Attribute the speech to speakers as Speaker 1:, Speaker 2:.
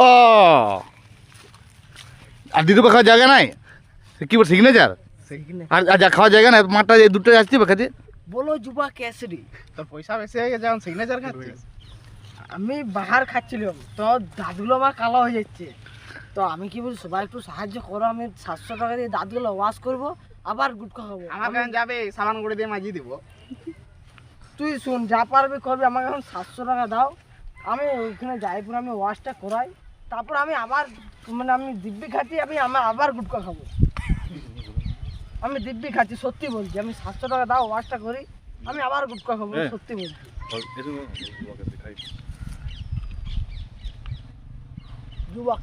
Speaker 1: ও আর দিতে খাওয়ার জায়গা নাই, কি বল সিগনেচার আর আর যা খাওয়ার জায়গা নাই, মাঠটা এই দুটো আসছি খাতে।
Speaker 2: বলো যুবা কেসরি,
Speaker 3: তোর পয়সা বেশি হয়ে গেছে, এখন সিগনেচার খাচ্ছিস।
Speaker 2: আমি বাহার খাচ্ছিলাম তো দাদুগুলো আমার কালো হয়ে যাচ্ছে, তো আমি কি বলছি সবাই একটু সাহায্য করো, আমি 700 টাকা দিয়ে দাদুগুলো ওয়াশ করবো, আবার গুটখা খাবো।
Speaker 3: আমাকে এখন যাবে সাবান করে দিয়ে মাজিয়ে দিব।
Speaker 2: তুই শুন, যা পারবি করবি, আমাকে এখন 700 টাকা দাও, আমি ওইখানে যাই পরে আমি ওয়াশটা করাই, তারপর আমি আবার মানে আমি দিব্যি খাচ্ছি, আমি আবার গুটখা খাবো। আমি দিব্যি খাচ্ছি, সত্যি বলছি, আমি 700 টাকা দাও ওয়াশটা করি, আমি আবার গুটখা খাবো, সত্যি বলছি। যুবক